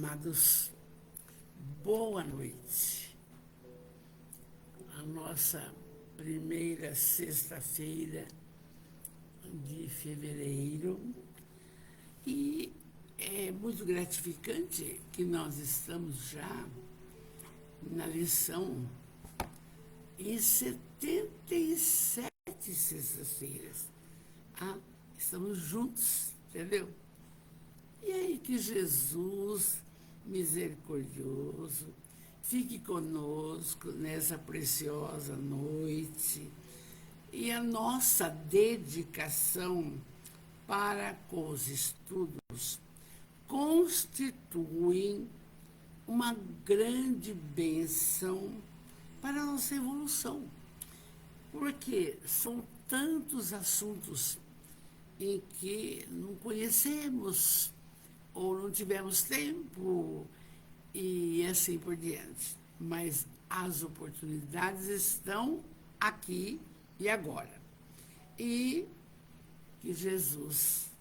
Amados, boa noite. A nossa primeira sexta-feira de fevereiro, e é muito gratificante que nós estamos já na lição em 77 sextas-feiras. Estamos juntos, entendeu? E aí que Jesus, misericordioso, fique conosco nessa preciosa noite. E a nossa dedicação para com os estudos constitui uma grande bênção para a nossa evolução. Porque são tantos assuntos em que não conhecemos ou não tivemos tempo e assim por diante. Mas as oportunidades estão aqui e agora. E que Jesus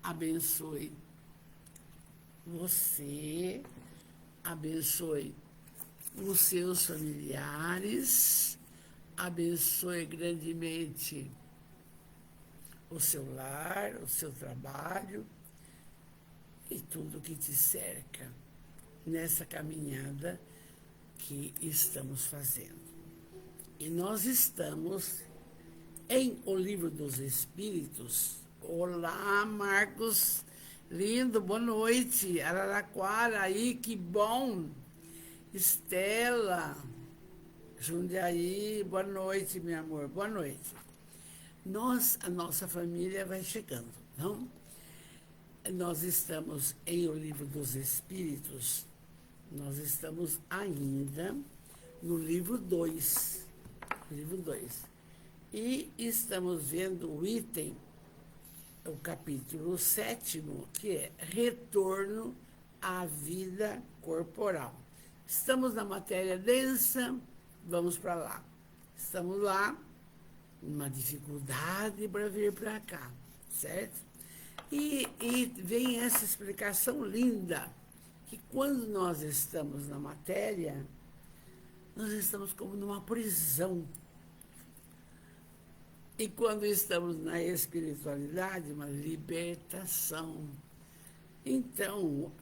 abençoe você, abençoe os seus familiares, abençoe grandemente o seu lar, o seu trabalho e tudo que te cerca nessa caminhada que estamos fazendo. E nós estamos em O Livro dos Espíritos. Olá, Marcos, lindo, boa noite. Araraquara, aí, que bom. Estela, Jundiaí, boa noite, meu amor, boa noite. A nossa família vai chegando, não? Nós estamos em O Livro dos Espíritos, nós estamos ainda no livro 2, e estamos vendo o item, o capítulo 7º, que é Retorno à Vida Corporal. Estamos na matéria densa, vamos para lá. Estamos lá, uma dificuldade para vir para cá, certo? E vem essa explicação linda, que quando nós estamos na matéria, nós estamos como numa prisão. E quando estamos na espiritualidade, uma libertação. Então,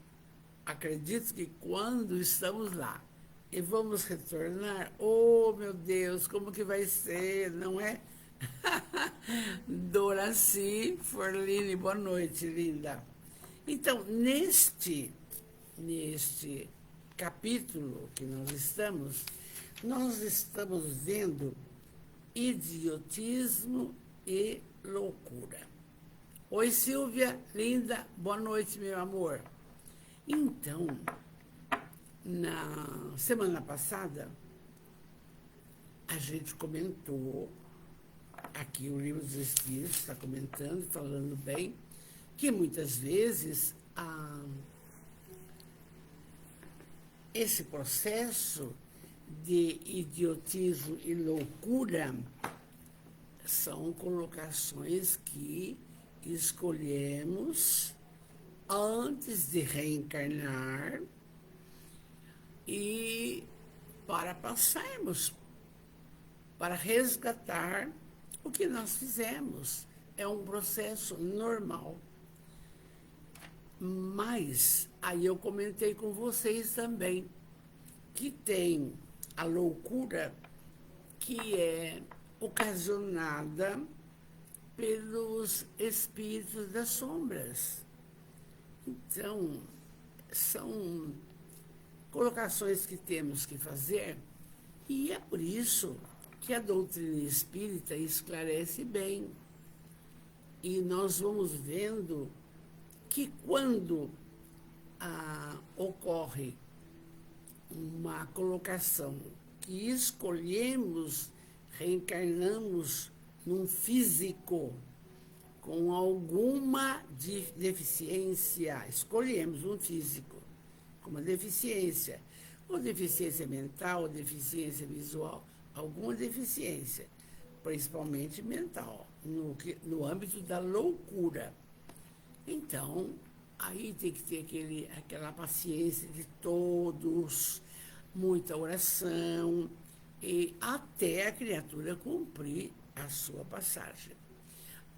acredito que quando estamos lá e vamos retornar, oh, meu Deus, como que vai ser, não é? Doraci Forline, boa noite, linda. Então, neste capítulo que nós estamos vendo idiotismo e loucura. Oi, Silvia, linda, boa noite, meu amor. Então, na semana passada, a gente comentou, aqui o Livro dos Espíritos está comentando, falando bem, que muitas vezes esse processo de idiotismo e loucura são colocações que escolhemos antes de reencarnar e para passarmos, para resgatar o que nós fizemos. É um processo normal. Mas aí eu comentei com vocês também que tem a loucura que é ocasionada pelos espíritos das sombras. Então, são colocações que temos que fazer, e é por isso que a doutrina espírita esclarece bem. E nós vamos vendo que quando ocorre uma colocação que escolhemos, reencarnamos num físico com alguma deficiência, escolhemos um físico com uma deficiência, ou deficiência mental, ou deficiência visual, alguma deficiência, principalmente mental, no âmbito da loucura. Então, Aí tem que ter aquela paciência de todos, muita oração, e até a criatura cumprir a sua passagem.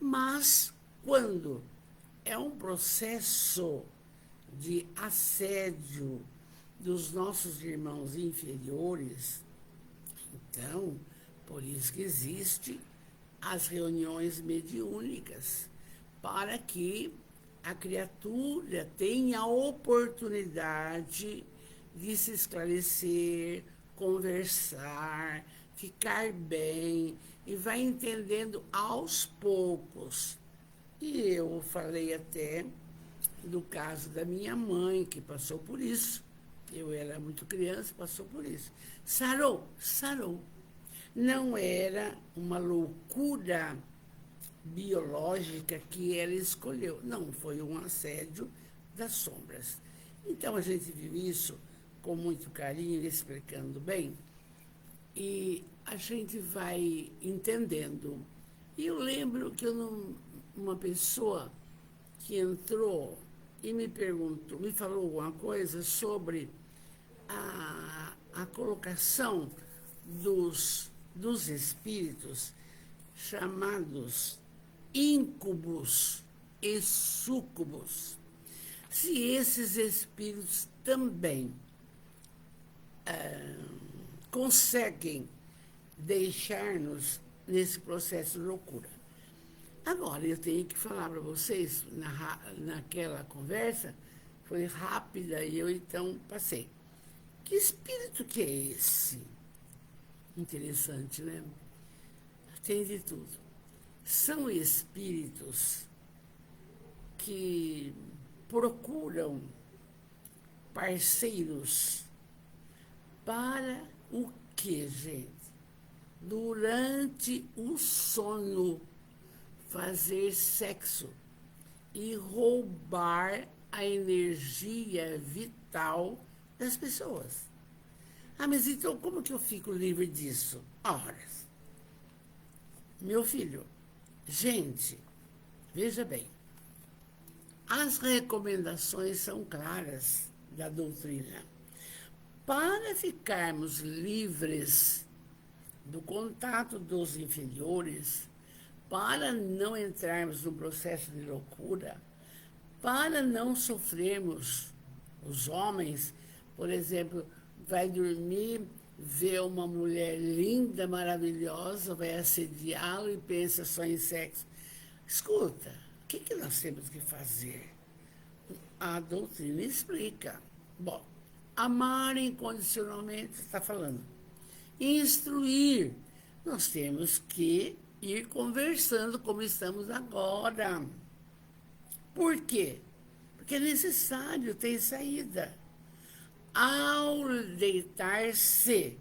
Mas, quando é um processo de assédio dos nossos irmãos inferiores, então, por isso que existem as reuniões mediúnicas, para que a criatura tenha a oportunidade de se esclarecer, conversar, ficar bem, e vai entendendo aos poucos. E eu falei até do caso da minha mãe, que passou por isso. Eu era muito criança, passou por isso. Sarou, sarou. Não era uma loucura biológica que ela escolheu. Não, foi um assédio das sombras. Então, a gente viu isso com muito carinho, explicando bem, e a gente vai entendendo. E eu lembro que uma pessoa que entrou e me perguntou, me falou alguma coisa sobre a colocação dos espíritos chamados íncubos e súcubos. Se esses espíritos também conseguem deixar-nos nesse processo de loucura. Agora, eu tenho que falar para vocês, naquela conversa, foi rápida e eu então passei. Que espírito que é esse? Interessante, né? Tem de tudo. São espíritos que procuram parceiros para o quê, gente? Durante o sono, fazer sexo e roubar a energia vital das pessoas. Ah, mas então como que eu fico livre disso? Ora, meu filho, gente, veja bem, as recomendações são claras da doutrina. Para ficarmos livres do contato dos inferiores, para não entrarmos num processo de loucura, para não sofrermos, os homens, por exemplo, vai dormir, vê uma mulher linda, maravilhosa, vai assediá-lo e pensa só em sexo. Escuta, o que nós temos que fazer? A doutrina explica. Bom, amar incondicionalmente, está falando. Instruir. Nós temos que ir conversando como estamos agora. Por quê? Porque é necessário ter saída. Ao deitar-se,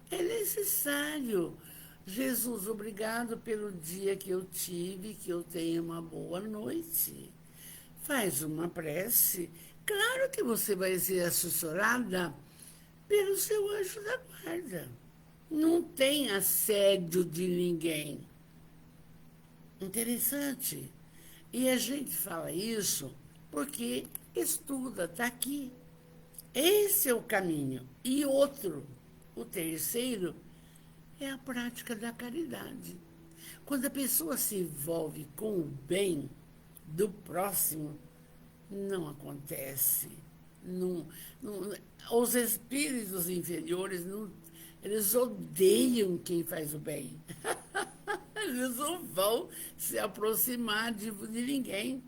é necessário. Jesus, obrigado pelo dia que eu tive, que eu tenha uma boa noite. Faz uma prece. Claro que você vai ser assessorada pelo seu anjo da guarda. Não tem assédio de ninguém. Interessante. E a gente fala isso porque estuda, está aqui. Esse é o caminho. E outro, o terceiro, é a prática da caridade. Quando a pessoa se envolve com o bem do próximo, não acontece. Os espíritos inferiores, eles odeiam quem faz o bem. Eles não vão se aproximar de ninguém.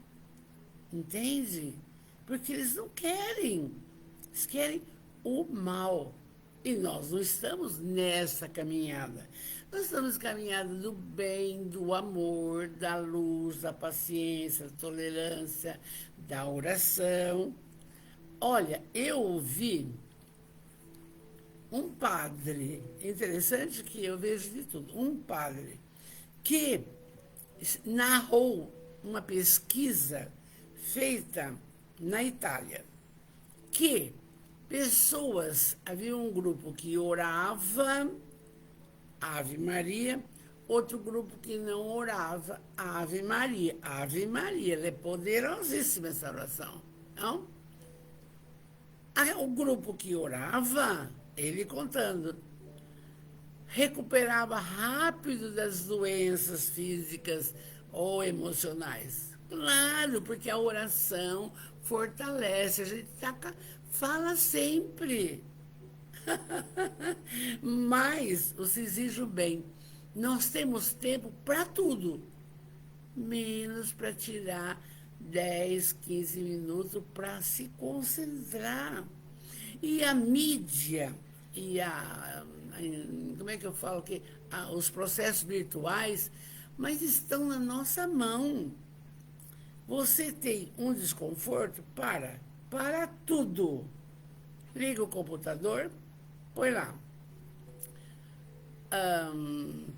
Entende? Porque eles não querem. Eles querem o mal. E nós não estamos nessa caminhada. Nós estamos caminhando do bem, do amor, da luz, da paciência, da tolerância, da oração. Olha, eu ouvi um padre, interessante que eu vejo de tudo, um padre que narrou uma pesquisa feita na Itália, que havia um grupo que orava Ave Maria, outro grupo que não orava a Ave Maria. A Ave Maria, ela é poderosíssima essa oração, não? O grupo que orava, ele contando, recuperava rápido das doenças físicas ou emocionais. Claro, porque a oração fortalece. A gente fala sempre. Mas, você exige o bem. Nós temos tempo para tudo, menos para tirar 10, 15 minutos para se concentrar. E a mídia, e como é que eu falo que os processos virtuais, mas estão na nossa mão. Você tem um desconforto? Para tudo. Liga o computador, põe lá.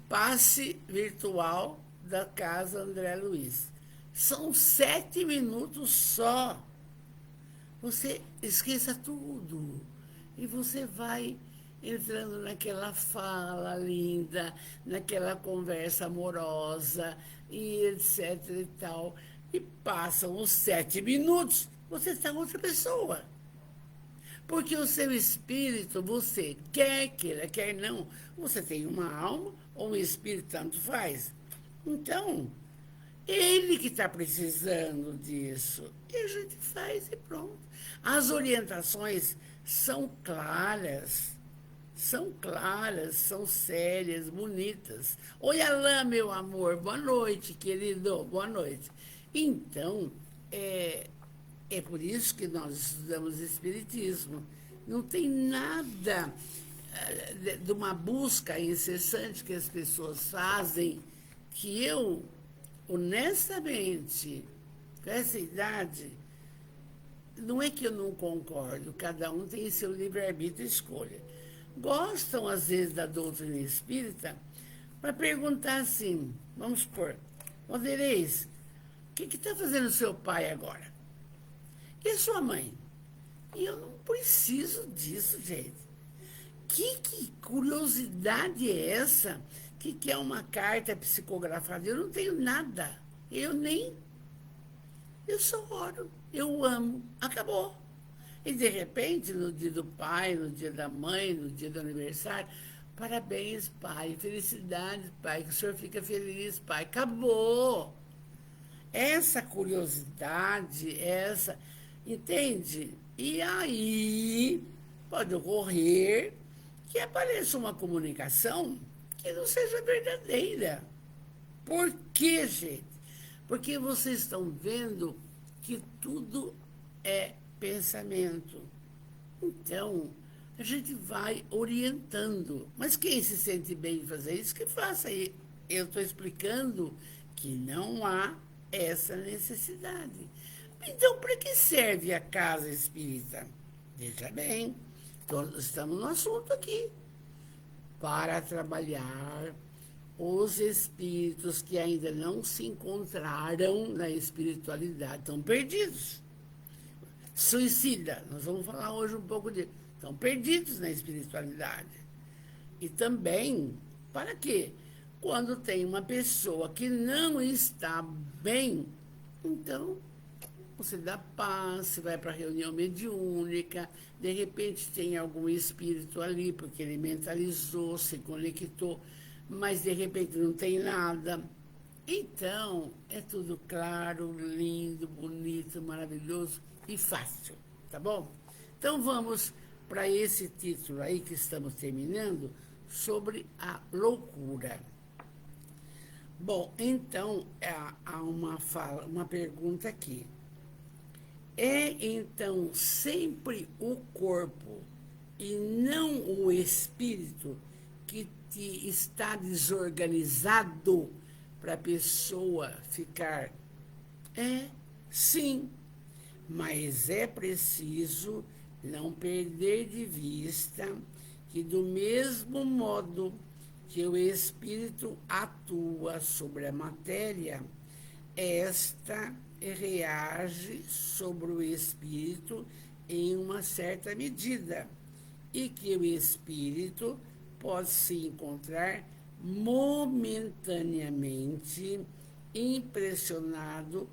Passe virtual da Casa André Luiz. São 7 minutos só. Você esqueça tudo. E você vai entrando naquela fala linda, naquela conversa amorosa, e etc e tal. E passam os 7 minutos, você está com outra pessoa. Porque o seu espírito, você quer queira, quer não, você tem uma alma ou um espírito, tanto faz. Então, ele que está precisando disso. E a gente faz e pronto. As orientações são claras, são sérias, bonitas. Oi, Alain, meu amor, boa noite, querido, boa noite. Então, é por isso que nós estudamos Espiritismo. Não tem nada de uma busca incessante que as pessoas fazem que eu, honestamente, com essa idade, não é que eu não concordo, cada um tem seu livre-arbítrio e escolha. Gostam, às vezes, da doutrina espírita para perguntar assim, vamos supor, Vanderleis, o que está fazendo seu pai agora? E a sua mãe? E eu não preciso disso, gente. Que curiosidade é essa? Que é uma carta psicografada? Eu não tenho nada. Eu só oro. Eu amo. Acabou. E, de repente, no dia do pai, no dia da mãe, no dia do aniversário, parabéns, pai. Felicidades, pai. Que o senhor fica feliz, pai. Acabou. Essa curiosidade, entende? E aí pode ocorrer que apareça uma comunicação que não seja verdadeira. Por quê, gente? Porque vocês estão vendo que tudo é pensamento. Então, a gente vai orientando. Mas quem se sente bem em fazer isso, que faça. E eu estou explicando que não há essa necessidade. Então, para que serve a casa espírita? Veja bem, estamos no assunto aqui. Para trabalhar os espíritos que ainda não se encontraram na espiritualidade, estão perdidos. Suicida, nós vamos falar hoje um pouco disso. Estão perdidos na espiritualidade. E também, para quê? Quando tem uma pessoa que não está bem, então você dá paz, você vai para a reunião mediúnica, de repente tem algum espírito ali, porque ele mentalizou, se conectou, mas de repente não tem nada. Então, é tudo claro, lindo, bonito, maravilhoso e fácil, tá bom? Então vamos para esse título aí que estamos terminando, sobre a loucura. Bom, então, há uma pergunta aqui. É, então, sempre o corpo e não o espírito que está desorganizado para a pessoa ficar? Sim, mas é preciso não perder de vista que, do mesmo modo que o espírito atua sobre a matéria, esta reage sobre o espírito em uma certa medida, e que o espírito pode se encontrar momentaneamente impressionado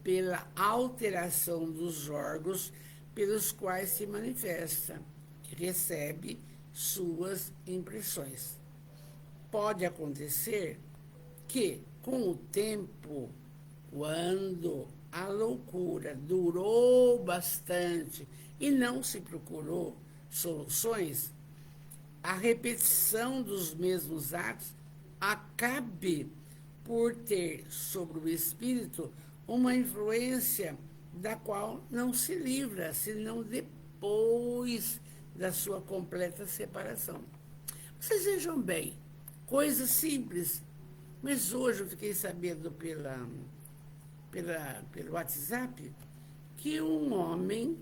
pela alteração dos órgãos pelos quais se manifesta e recebe suas impressões. Pode acontecer que, com o tempo, quando a loucura durou bastante e não se procurou soluções, a repetição dos mesmos atos acabe por ter sobre o espírito uma influência da qual não se livra, senão depois da sua completa separação. Vocês vejam bem, coisas simples, mas hoje eu fiquei sabendo pelo WhatsApp que um homem,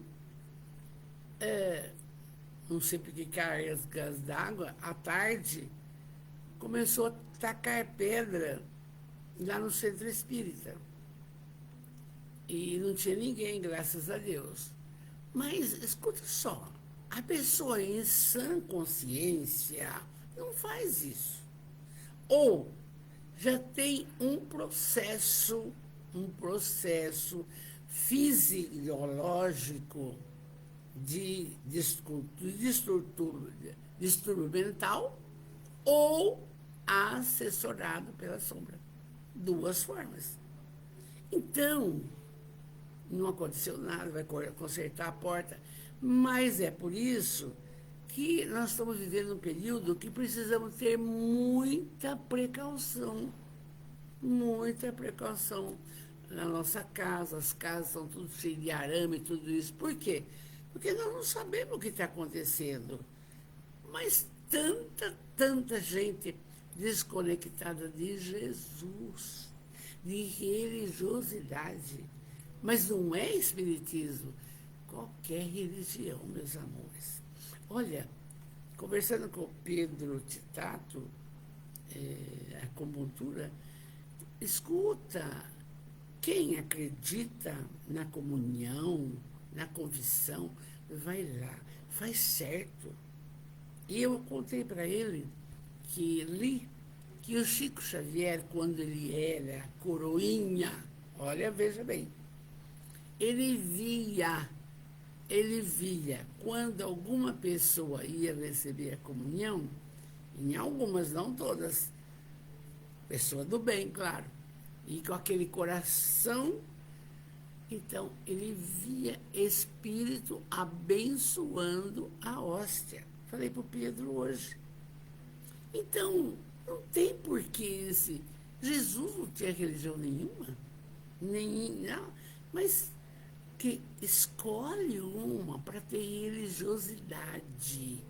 não sei por que cargas d'água, à tarde, começou a tacar pedra lá no centro espírita. E não tinha ninguém, graças a Deus. Mas, escuta só, a pessoa em sã consciência não faz isso. Ou já tem um processo fisiológico de distúrbio mental ou assessorado pela sombra. Duas formas. Então, não aconteceu nada, vai consertar a porta, mas é por isso que nós estamos vivendo um período que precisamos ter muita precaução na nossa casa. As casas são tudo cheias de arame e tudo isso. Por quê? Porque nós não sabemos o que está acontecendo. Mas tanta gente desconectada de Jesus, de religiosidade. Mas não é espiritismo, qualquer religião, meus amores. Olha, conversando com o Pedro Titato, a acupuntura, escuta, quem acredita na comunhão, na confissão, vai lá, faz certo. E eu contei para ele que o Chico Xavier, quando ele era coroinha, olha, veja bem, ele via quando alguma pessoa ia receber a comunhão, em algumas, não todas, pessoa do bem, claro, e com aquele coração, então ele via espírito abençoando a hóstia. Falei para o Pedro hoje. Então, não tem porquê esse... Jesus não tinha religião nenhuma, não, mas que escolhe uma para ter religiosidade,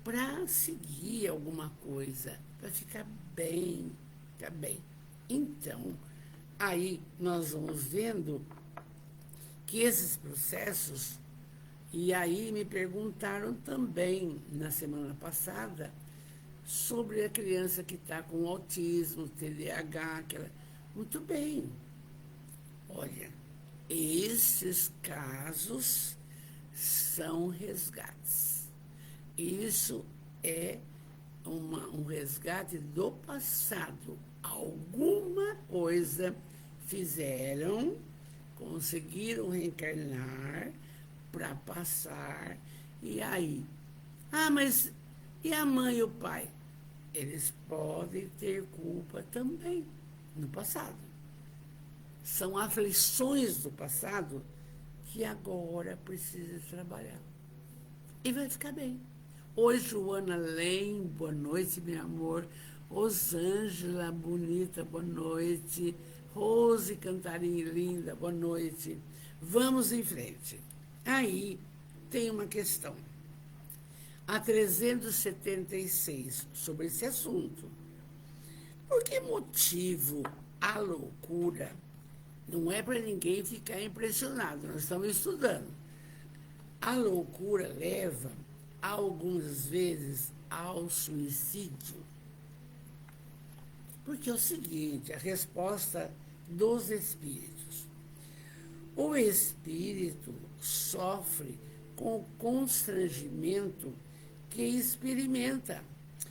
para seguir alguma coisa, para ficar bem. Então, aí nós vamos vendo que esses processos, e aí me perguntaram também na semana passada sobre a criança que está com autismo, TDAH, muito bem. Olha, esses casos são resgates. Isso é um resgate do passado. Alguma coisa fizeram, conseguiram reencarnar para passar. E aí? Mas e a mãe e o pai? Eles podem ter culpa também no passado. São aflições do passado que agora precisa trabalhar. E vai ficar bem. Oi, Joana Lem, boa noite, meu amor. Rosângela, bonita, boa noite. Rose Cantarim, linda, boa noite. Vamos em frente. Aí tem uma questão. A 376, sobre esse assunto. Por que motivo a loucura? Não é para ninguém ficar impressionado, nós estamos estudando. A loucura leva, algumas vezes, ao suicídio. Porque é o seguinte, a resposta dos espíritos. O espírito sofre com o constrangimento que experimenta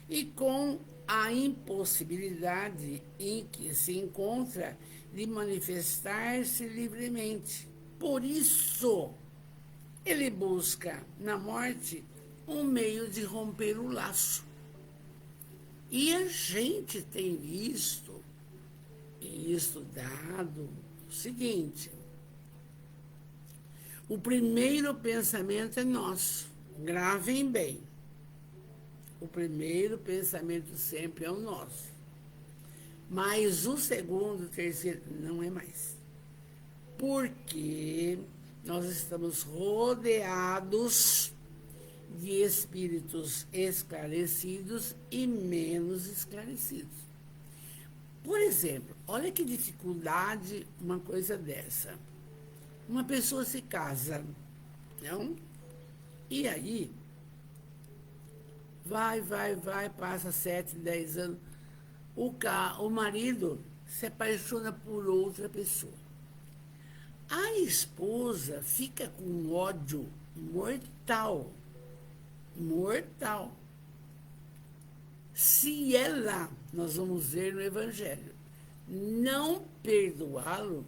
e com a impossibilidade em que se encontra de manifestar-se livremente. Por isso, ele busca na morte um meio de romper o laço. E a gente tem visto e estudado o seguinte: o primeiro pensamento é nosso. Gravem bem. O primeiro pensamento sempre é o nosso. Mas o segundo, o terceiro, não é mais. Porque nós estamos rodeados de espíritos esclarecidos e menos esclarecidos. Por exemplo, olha que dificuldade uma coisa dessa. Uma pessoa se casa, não? E aí, vai, passa 7, 10 anos. O marido se apaixona por outra pessoa. A esposa fica com ódio mortal. Mortal. Se ela, nós vamos ver no Evangelho, não perdoá-lo,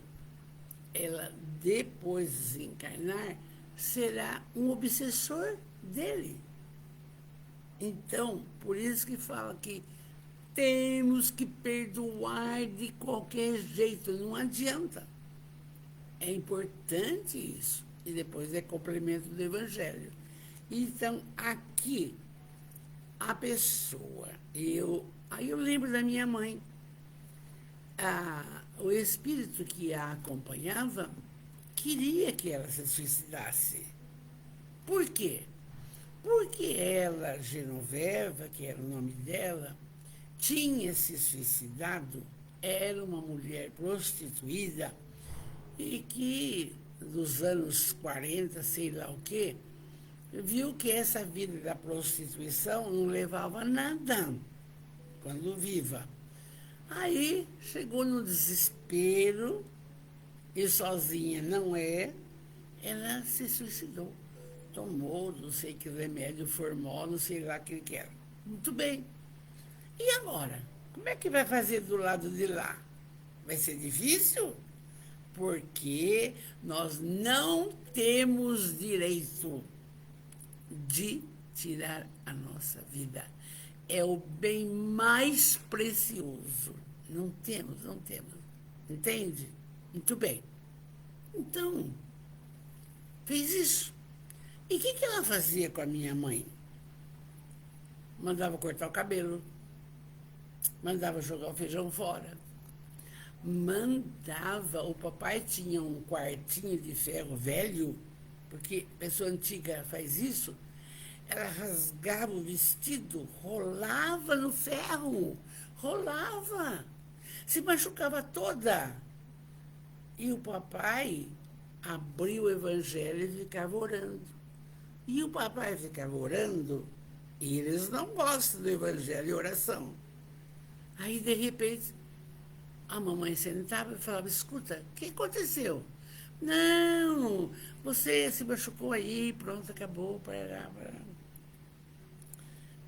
ela, depois de desencarnar, será um obsessor dele. Então, por isso que fala que temos que perdoar de qualquer jeito, não adianta. É importante isso. E depois é complemento do Evangelho. Então, aqui, a pessoa, aí eu lembro da minha mãe, o espírito que a acompanhava queria que ela se suicidasse. Por quê? Porque ela, Genoveva, que era o nome dela, tinha se suicidado, era uma mulher prostituída e que, dos anos 40, sei lá o quê, viu que essa vida da prostituição não levava a nada quando viva. Aí chegou no desespero, e sozinha não é, ela se suicidou. Tomou não sei que remédio, formol, não sei lá o que era. Muito bem. E agora? Como é que vai fazer do lado de lá? Vai ser difícil? Porque nós não temos direito de tirar a nossa vida. É o bem mais precioso. Não temos. Entende? Muito bem. Então, fez isso. E o que ela fazia com a minha mãe? Mandava cortar o cabelo, mandava jogar o feijão fora, o papai tinha um quartinho de ferro velho, porque pessoa antiga faz isso, ela rasgava o vestido, rolava no ferro, se machucava toda. E o papai abria o Evangelho e ficava orando. E o papai ficava orando, e eles não gostam do Evangelho e oração. Aí, de repente, a mamãe sentava e falava: escuta, o que aconteceu? Não, você se machucou aí, pronto, acabou.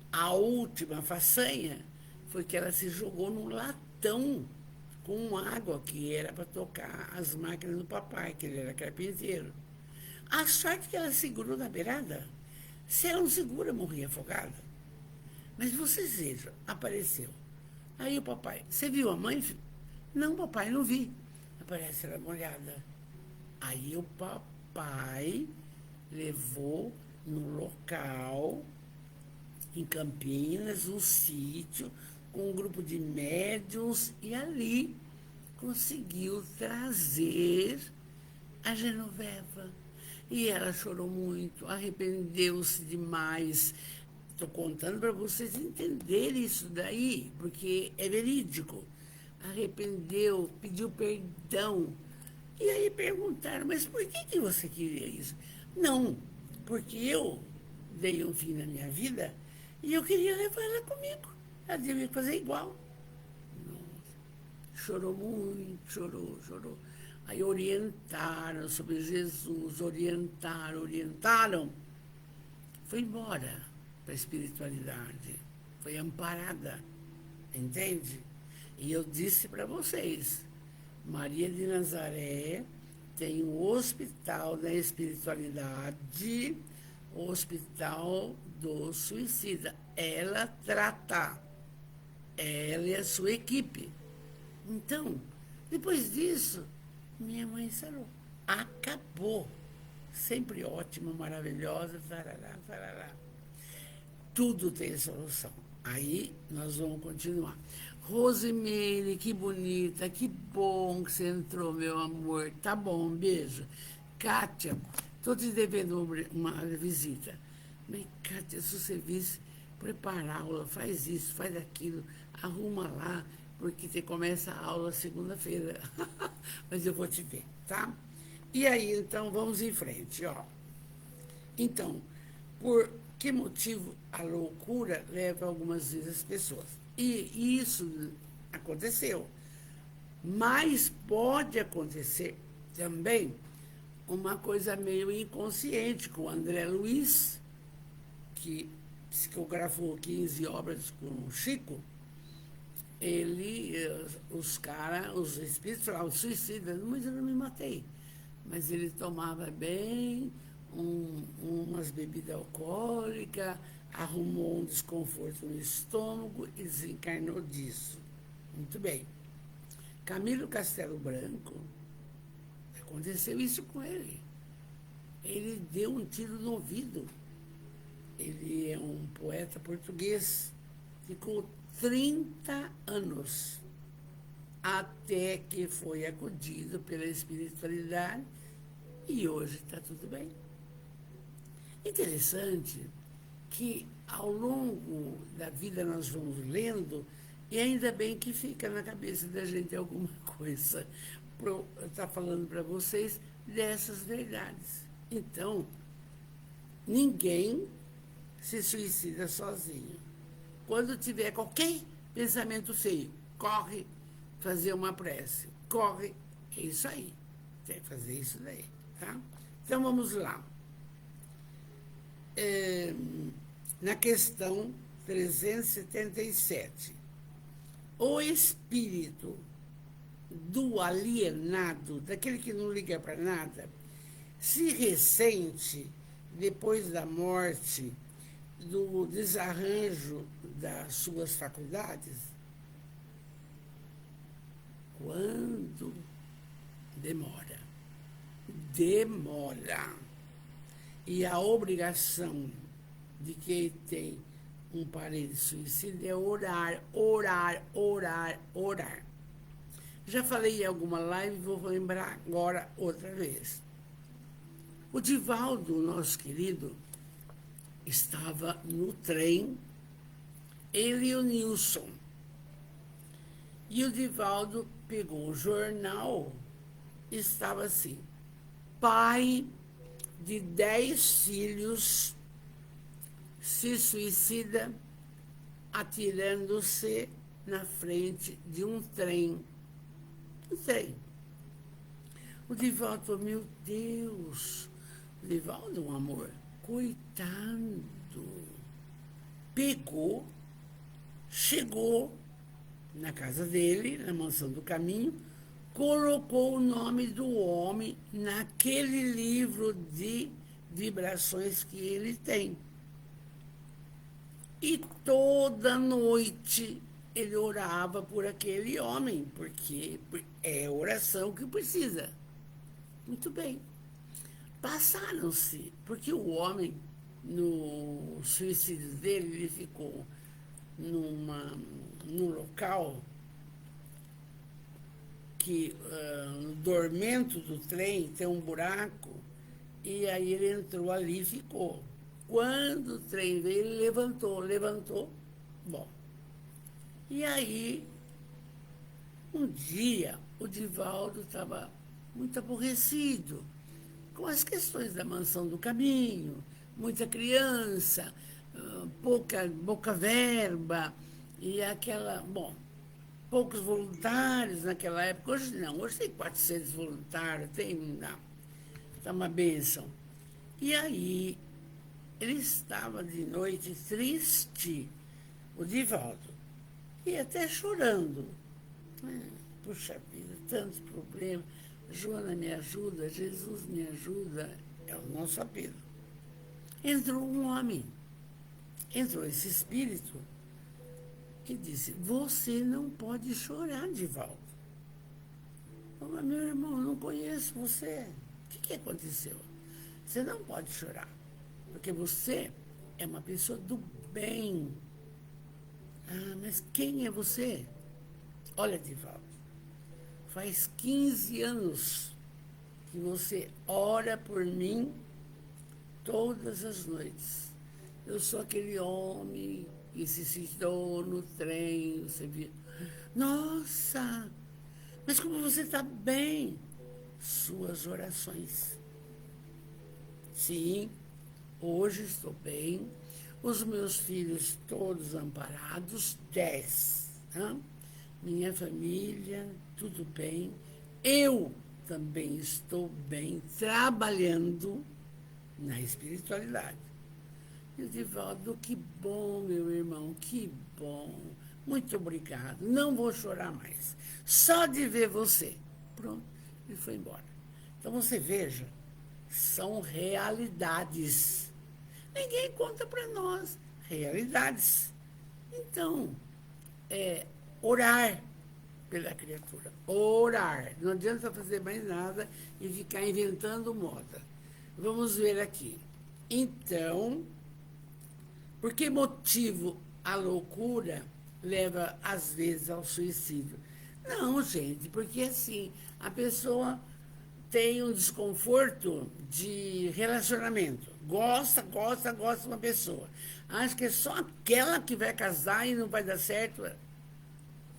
A última façanha foi que ela se jogou num latão com água que era para tocar as máquinas do papai, que ele era carpinteiro. A sorte que ela segurou na beirada. Se ela não segura, morria afogada. Mas vocês vejam, apareceu. Aí o papai: você viu a mãe? Não, papai, não vi. Aparece ela molhada. Aí o papai levou no local, em Campinas, um sítio, com um grupo de médiuns, e ali conseguiu trazer a Genoveva. E ela chorou muito, arrependeu-se demais. Estou contando para vocês entenderem isso daí, porque é verídico. Arrependeu, pediu perdão. E aí perguntaram: mas por que você queria isso? Não, porque eu dei um fim na minha vida e eu queria levar ela comigo. Ela devia fazer igual. Nossa, chorou muito, chorou. Aí orientaram sobre Jesus, orientaram. Foi embora para a espiritualidade, foi amparada. entende? E eu disse para vocês, Maria de Nazaré tem um hospital da espiritualidade, o hospital do suicida. Ela trata, ela e a sua equipe. Então, depois disso, minha mãe sarou. Acabou. Sempre ótima, maravilhosa, tarará, tarará. Tudo tem solução. Aí nós vamos continuar. Rosemary, que bonita, que bom que você entrou, meu amor. Tá bom, um beijo. Kátia, estou te devendo uma visita. Mas, Kátia, se você visse preparar a aula, faz isso, faz aquilo, arruma lá, porque você começa a aula segunda-feira. Mas eu vou te ver, tá? E aí, então, vamos em frente, ó. Então, por que motivo a loucura leva algumas vezes as pessoas? E isso aconteceu. Mas pode acontecer também uma coisa meio inconsciente, com o André Luiz, que psicografou 15 obras com o Chico. Ele, os espíritos falavam, suicida, mas eu não me matei. Mas ele tomava bem, umas bebidas alcoólicas, arrumou um desconforto no estômago e desencarnou disso. Muito bem. Camilo Castelo Branco, aconteceu isso com ele. Ele deu um tiro no ouvido. Ele é um poeta português, ficou 30 anos até que foi acudido pela espiritualidade e hoje está tudo bem. Interessante que ao longo da vida nós vamos lendo e ainda bem que fica na cabeça da gente alguma coisa para estar falando para vocês dessas verdades. Então, ninguém se suicida sozinho. Quando tiver qualquer pensamento feio, corre fazer uma prece. Corre, é isso aí. Tem que fazer isso daí, tá? Então, vamos lá. Na questão 377. O espírito do alienado, daquele que não liga para nada, se ressente depois da morte do desarranjo das suas faculdades? Quando demora. Demora. E a obrigação de quem tem um parente suicida é orar, orar, orar, orar. Já falei em alguma live, vou lembrar agora outra vez. O Divaldo, nosso querido, estava no trem, ele e o Nilson. E o Divaldo pegou o jornal, estava assim, pai de 10 filhos se suicida atirando-se na frente de um trem. Um trem. O Divaldo falou, meu Deus, o Divaldo, um amor, coitado. Pegou, chegou na casa dele, na Mansão do Caminho, colocou o nome do homem naquele livro de vibrações que ele tem. E toda noite ele orava por aquele homem, porque é oração que precisa. Muito bem. Passaram-se, porque o homem, no suicídio dele, ele ficou num local que no dormento do trem tem um buraco, e aí ele entrou ali e ficou. Quando o trem veio, ele levantou. Bom. E aí, um dia, o Divaldo estava muito aborrecido com as questões da Mansão do Caminho, muita criança, pouca verba, e aquela, bom, poucos voluntários naquela época. Hoje não, hoje tem 400 voluntários, tá uma bênção. E aí, ele estava de noite triste, o Divaldo. e até chorando. Puxa vida, tantos problemas. Joana me ajuda, Jesus me ajuda. É o nosso apelo. Entrou um homem, entrou esse espírito que disse, você não pode chorar, Divaldo. Mas, meu irmão, eu não conheço você. O que aconteceu? Você não pode chorar, porque você é uma pessoa do bem. Ah, mas quem é você? Olha, Divaldo, faz 15 anos que você ora por mim todas as noites. Eu sou aquele homem que se sentou no trem, você viu. Nossa, mas como você está bem? Suas orações. Sim, hoje estou bem. Os meus filhos todos amparados, 10. Né? Minha família, tudo bem. Eu também estou bem, trabalhando na espiritualidade. E Divaldo, que bom, meu irmão, que bom. Muito obrigado. Não vou chorar mais. Só de ver você. Pronto, ele foi embora. Então você veja, são realidades. Ninguém conta para nós. Realidades. Então, orar pela criatura. Orar. Não adianta fazer mais nada e ficar inventando moda. Vamos ver aqui. Então, por que motivo a loucura leva, às vezes, ao suicídio? Não, gente, porque assim, a pessoa tem um desconforto de relacionamento. Gosta de uma pessoa. Acha que é só aquela que vai casar e não vai dar certo.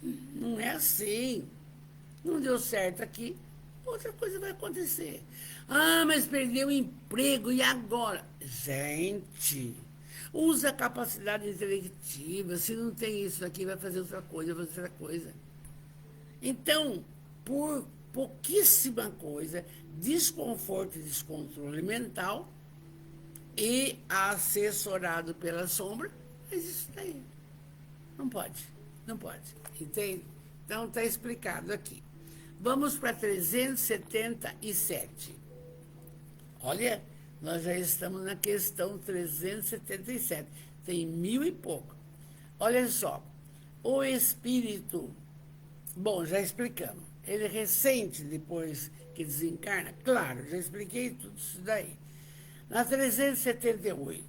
Não é assim. Não deu certo aqui, outra coisa vai acontecer. Ah, mas perdeu o emprego, e agora? Gente, usa a capacidade intelectiva. Se não tem isso aqui, vai fazer outra coisa, vai fazer outra coisa. Então, por pouquíssima coisa, desconforto e descontrole mental, e assessorado pela sombra, mas isso daí não pode, não pode, entende? Então, está explicado aqui. Vamos para 377. Olha, nós já estamos na questão 377. Tem 1000 e pouco. Olha só, o espírito, bom, já explicamos, ele ressente depois que desencarna? Claro, já expliquei tudo isso daí. Na 378,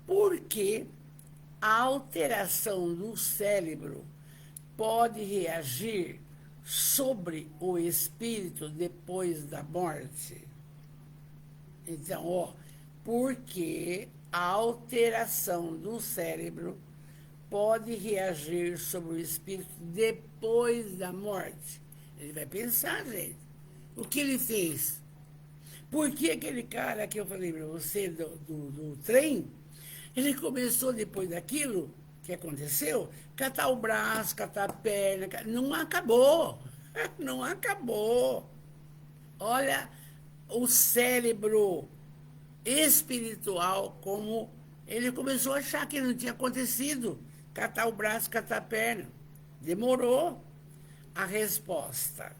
por que a alteração do cérebro pode reagir sobre o espírito depois da morte? Então, porque a alteração do cérebro pode reagir sobre o espírito depois da morte? Ele vai pensar, gente, o que ele fez? Por que aquele cara que eu falei para você do trem, ele começou depois daquilo que aconteceu, catar o braço, catar a perna, não acabou, não acabou. Olha o cérebro espiritual, como ele começou a achar que não tinha acontecido, catar o braço, catar a perna. Demorou. A resposta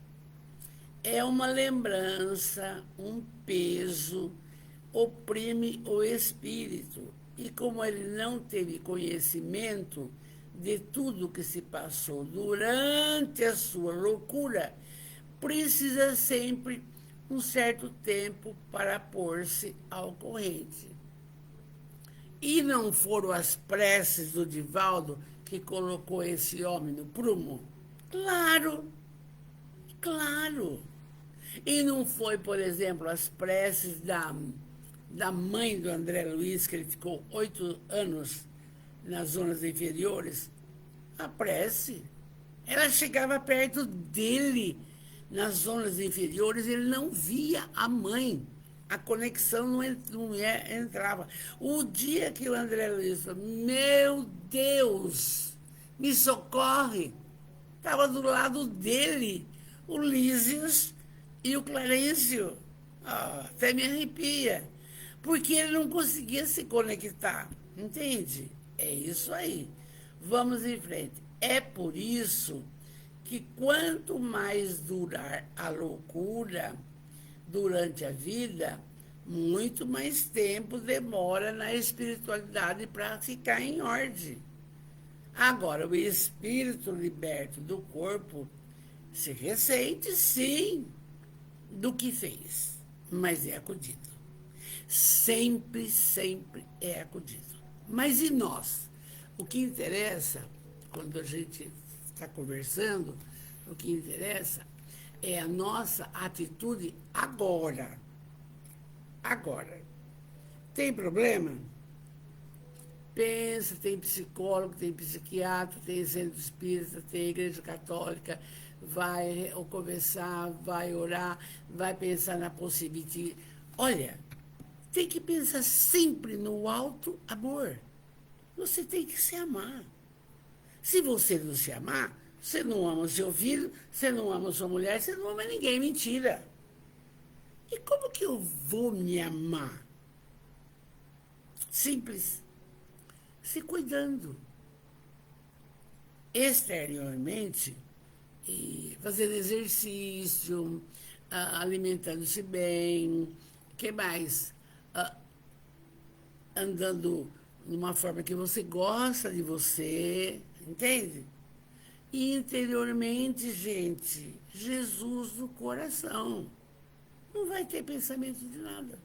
é uma lembrança, um peso, oprime o espírito. E como ele não teve conhecimento de tudo que se passou durante a sua loucura, precisa sempre um certo tempo para pôr-se ao corrente. E não foram as preces do Divaldo que colocou esse homem no prumo? Claro, claro. E não foi, por exemplo, as preces da mãe do André Luiz, que ele ficou 8 anos nas zonas inferiores? A prece, ela chegava perto dele, nas zonas inferiores, ele não via a mãe. A conexão não entrava. O dia que o André Luiz falou, meu Deus, me socorre, estava do lado dele o Lísios e o Clarencio. Até me arrepia. Porque ele não conseguia se conectar. Entende? É isso aí. Vamos em frente. É por isso que quanto mais durar a loucura durante a vida, muito mais tempo demora na espiritualidade para ficar em ordem. Agora, o espírito liberto do corpo se ressente, sim, do que fez, mas é acudido. Sempre, sempre é acudido. Mas e nós? O que interessa, quando a gente está conversando, o que interessa é a nossa atitude agora. Agora. Tem problema? Pensa, tem psicólogo, tem psiquiatra, tem centro espírita, tem igreja católica, vai conversar, vai orar, vai pensar na possibilidade. Olha, tem que pensar sempre no alto amor. Você tem que se amar. Se você não se amar, você não ama o seu filho, você não ama a sua mulher, você não ama ninguém. Mentira. E como que eu vou me amar? Simples. Se cuidando. Exteriormente, e fazendo exercício, alimentando-se bem, que mais? Andando numa forma que você gosta de você, entende? E interiormente, gente, Jesus no coração. Não vai ter pensamento de nada.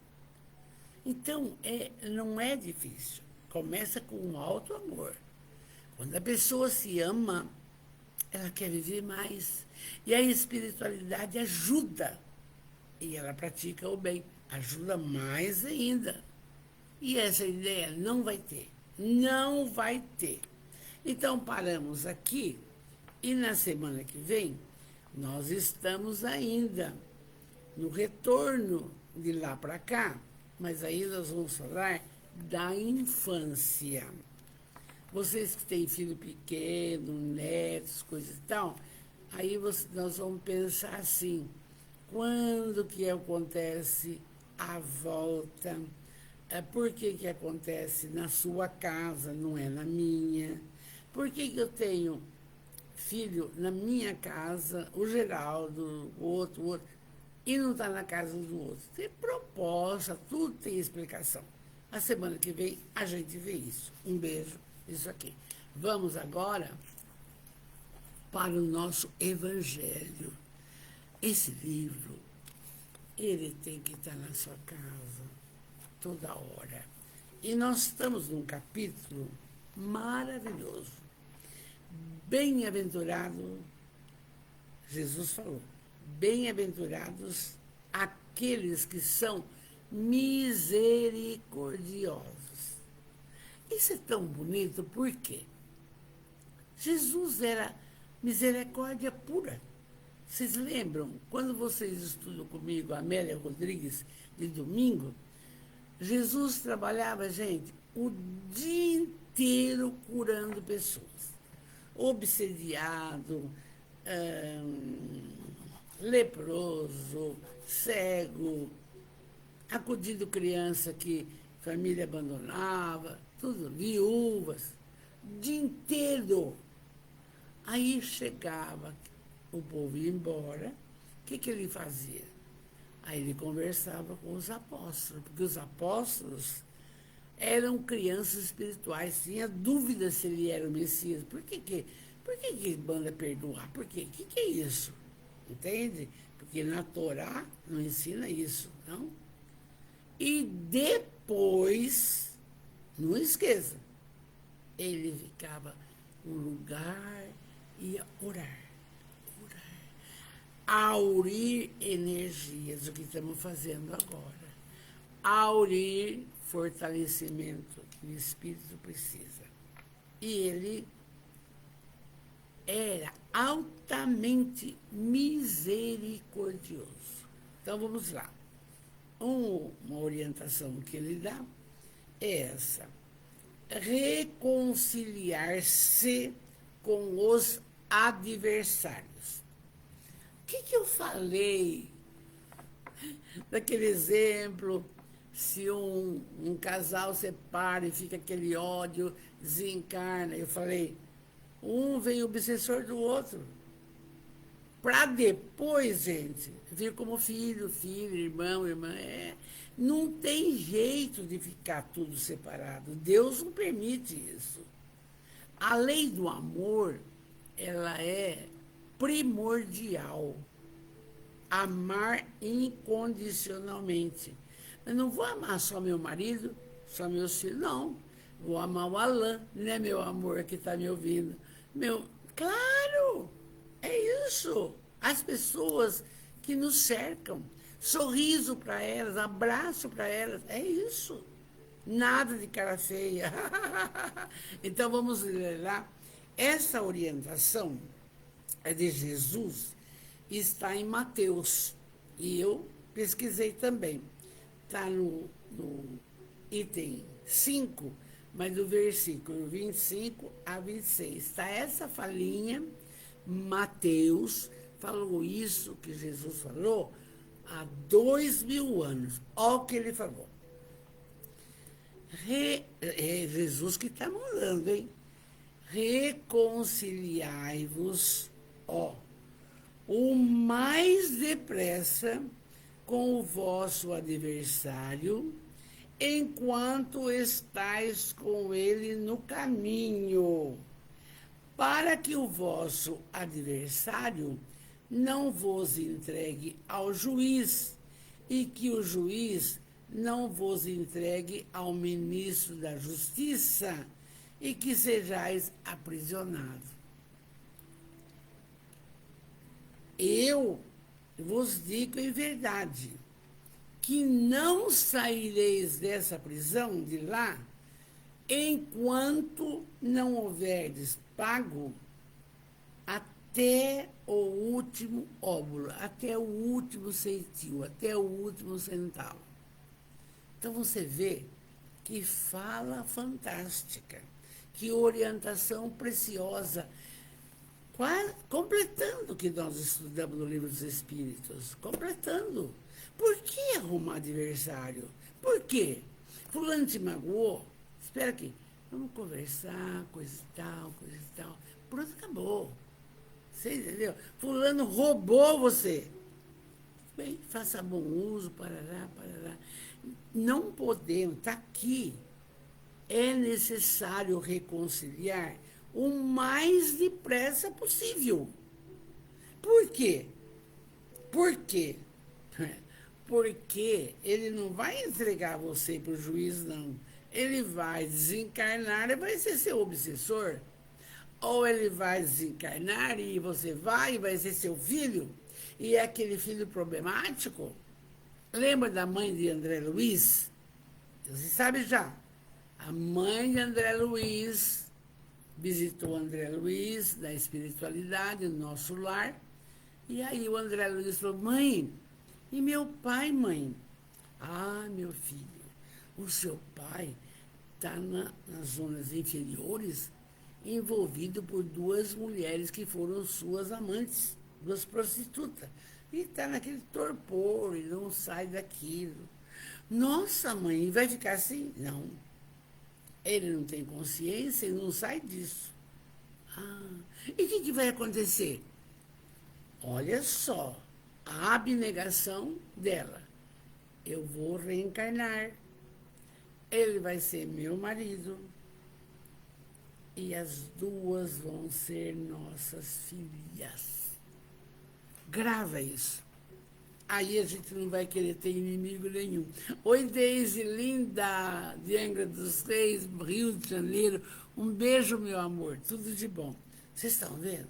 Então, não é difícil. Começa com um alto amor. Quando a pessoa se ama, ela quer viver mais. E a espiritualidade ajuda. E ela pratica o bem. Ajuda mais ainda. E essa ideia não vai ter. Não vai ter. Então, paramos aqui. E na semana que vem, nós estamos ainda no retorno de lá para cá. Mas aí nós vamos falar da infância. Vocês que têm filho pequeno, netos, coisas e tal, aí nós vamos pensar assim, quando que acontece a volta? Por que acontece na sua casa, não é na minha? Por que eu tenho filho na minha casa, o Geraldo, o outro, e não está na casa do outro? Tem proposta, tudo tem explicação. A semana que vem a gente vê isso. Um beijo, isso aqui. Vamos agora para o nosso Evangelho. Esse livro, ele tem que estar na sua casa toda hora. E nós estamos num capítulo maravilhoso. Bem-aventurado, Jesus falou, bem-aventurados aqueles que são misericordiosos. Isso é tão bonito, por quê? Jesus era misericórdia pura. Vocês lembram, quando vocês estudam comigo, a Amélia Rodrigues, de domingo, Jesus trabalhava, gente, o dia inteiro curando pessoas. Obsediado, leproso, cego, acudindo criança que família abandonava, tudo, viúvas, o dia inteiro. Aí chegava, o povo ia embora, o que ele fazia? Aí ele conversava com os apóstolos, porque os apóstolos eram crianças espirituais, tinha dúvida se ele era o Messias. Por que manda perdoar? Por quê? O que é isso? Entende? Porque na Torá não ensina isso, não? E depois, não esqueça, ele ficava no lugar e ia orar. Aurir energias, o que estamos fazendo agora. Aurir fortalecimento que o espírito precisa. E ele era altamente misericordioso. Então vamos lá. Uma orientação que ele dá é essa: reconciliar-se com os adversários. O que eu falei daquele exemplo? Se um casal separa e fica aquele ódio, desencarna. Eu falei, Um vem obsessor do outro. Para depois, gente, vir como filho, filho, irmão, irmã. Não tem jeito de ficar tudo separado. Deus não permite isso. A lei do amor, ela é primordial. Amar incondicionalmente. Eu não vou amar só meu marido, só meus filhos, não. Vou amar o Alain, né, meu amor, que está me ouvindo. Claro, é isso. As pessoas que nos cercam, sorriso para elas, abraço para elas, é isso. Nada de cara feia. Então vamos ler lá. Essa orientação é de Jesus, está em Mateus. E eu pesquisei também. Está no item 5, mas do versículo 25 a 26. Está essa falinha, Mateus falou isso que Jesus falou há 2000 anos. Olha o que ele falou. É Jesus que está mandando, hein? Reconciliai-vos, o mais depressa com o vosso adversário, enquanto estáis com ele no caminho, para que o vosso adversário não vos entregue ao juiz, e que o juiz não vos entregue ao ministro da Justiça, e que sejais aprisionados. Eu vos digo em verdade, que não saireis dessa prisão de lá, enquanto não houverdes pago até o último óbolo, até o último centil, até o último centavo. Então você vê que fala fantástica, que orientação preciosa, completando o que nós estudamos no Livro dos Espíritos, completando. Por que arrumar adversário? Por quê? Fulano te magoou? Espera aqui, vamos conversar, coisa e tal, coisa e tal. Pronto, acabou. Você entendeu? Fulano roubou você. Bem, faça bom uso, parará, parará. Não podemos, está aqui. É necessário reconciliar o mais depressa possível. Por quê? Por quê? Porque ele não vai entregar você para o juiz, não. Ele vai desencarnar e vai ser seu obsessor. Ou ele vai desencarnar e você vai ser seu filho, e é aquele filho problemático. Lembra da mãe de André Luiz? Você sabe já. A mãe de André Luiz visitou André Luiz na espiritualidade, no nosso lar. E aí o André Luiz falou: mãe, e meu pai, mãe? Ah, meu filho, o seu pai está nas zonas inferiores, envolvido por 2 mulheres que foram suas amantes, 2 prostitutas. E está naquele torpor, e não sai daquilo. Nossa, mãe, vai ficar assim? Não. Ele não tem consciência e não sai disso. Ah, e o que vai acontecer? Olha só, a abnegação dela. Eu vou reencarnar. Ele vai ser meu marido. E as 2 vão ser nossas filhas. Grava isso. Aí a gente não vai querer ter inimigo nenhum. Oi, Deise, linda, de Angra dos Reis, Rio de Janeiro. Um beijo, meu amor. Tudo de bom. Vocês estão vendo?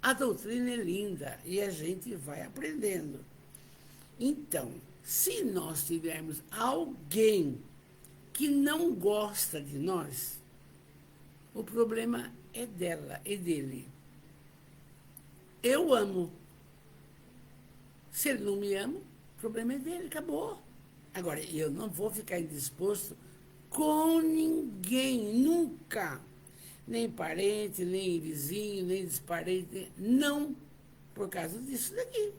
A doutrina é linda e a gente vai aprendendo. Então, se nós tivermos alguém que não gosta de nós, o problema é dela, é dele. Eu amo. Se ele não me ama, o problema é dele, acabou. Agora, eu não vou ficar indisposto com ninguém, nunca. Nem parente, nem vizinho, nem desparente, não. Por causa disso daqui.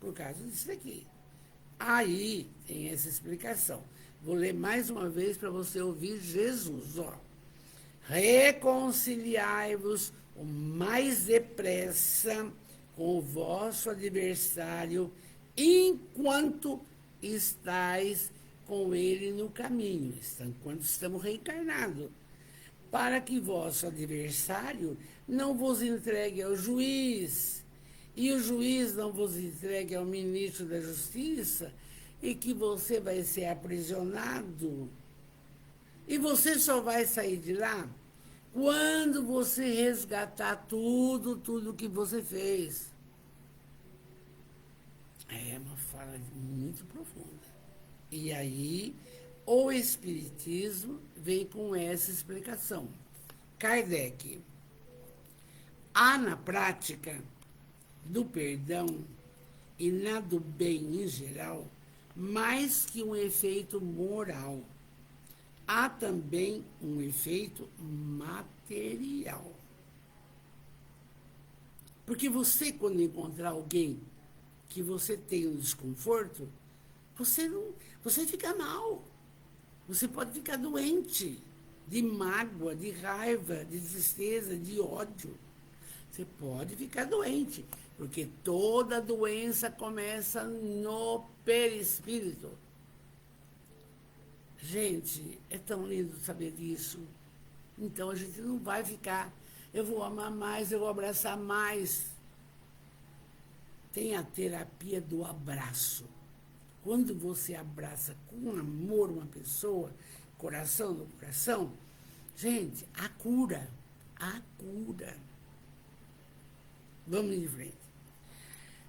Por causa disso daqui. Aí tem essa explicação. Vou ler mais uma vez para você ouvir Jesus, reconciliai-vos o mais depressa com o vosso adversário, enquanto estáis com ele no caminho, enquanto estamos reencarnados, para que vosso adversário não vos entregue ao juiz, e o juiz não vos entregue ao ministro da Justiça, e que você vai ser aprisionado. E você só vai sair de lá quando você resgatar tudo que você fez. É uma fala muito profunda. E aí, o Espiritismo vem com essa explicação. Kardec, há na prática do perdão e na do bem em geral, mais que um efeito moral, há também um efeito material. Porque você, quando encontrar alguém que você tem um desconforto, você fica mal. Você pode ficar doente de mágoa, de raiva, de tristeza, de ódio. Você pode ficar doente, porque toda doença começa no perispírito. Gente, é tão lindo saber disso. Então a gente não vai ficar, eu vou amar mais, eu vou abraçar mais. Tem a terapia do abraço. Quando você abraça com amor uma pessoa, coração no coração, gente, a cura. Vamos em frente.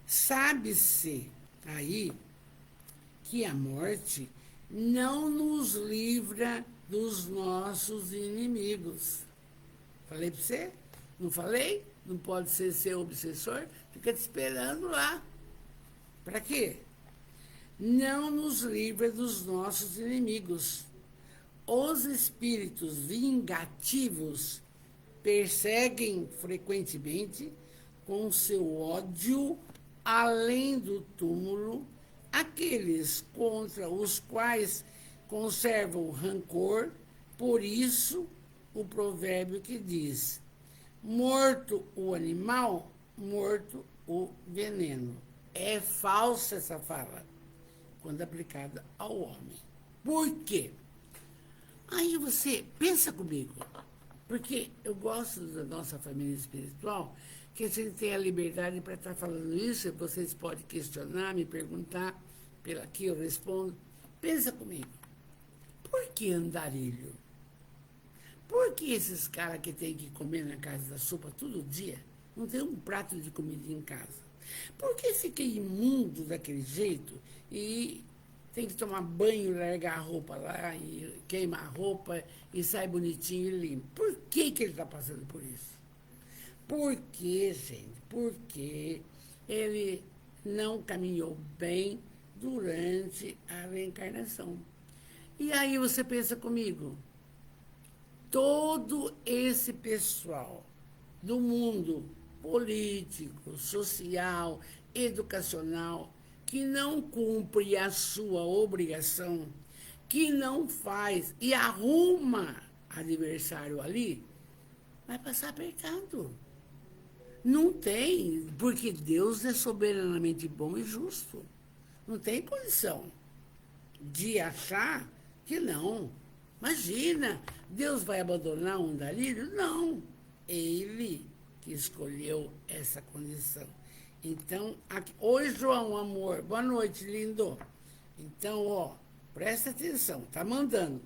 Sabe-se aí que a morte não nos livra dos nossos inimigos. Falei para você? Não falei? Não pode ser seu obsessor? Fica te esperando lá. Para quê? Não nos livra dos nossos inimigos. Os espíritos vingativos perseguem frequentemente com seu ódio além do túmulo aqueles contra os quais conservam rancor. Por isso, o provérbio que diz: morto o animal, morto o veneno. É falsa essa fala, quando aplicada ao homem. Por quê? Aí você pensa comigo, porque eu gosto da nossa família espiritual, que a gente tem a liberdade para estar falando isso, vocês podem questionar, me perguntar, pela que eu respondo. Pensa comigo, por que andarilho? Por que esses caras que têm que comer na casa da sopa todo dia não tem um prato de comida em casa? Por que fica imundo daquele jeito e tem que tomar banho, largar a roupa lá e queimar a roupa e sai bonitinho e limpo? Por que ele está passando por isso? Por quê, gente? Porque ele não caminhou bem durante a reencarnação. E aí você pensa comigo, todo esse pessoal do mundo político, social, educacional, que não cumpre a sua obrigação, que não faz e arruma adversário ali, vai passar apertado. Não tem, porque Deus é soberanamente bom e justo. Não tem condição de achar que não. Imagina, Deus vai abandonar um andarilho? Não. Ele que escolheu essa condição. Então, aqui, oi, João, amor, boa noite, lindo. Então, ó, presta atenção, tá mandando.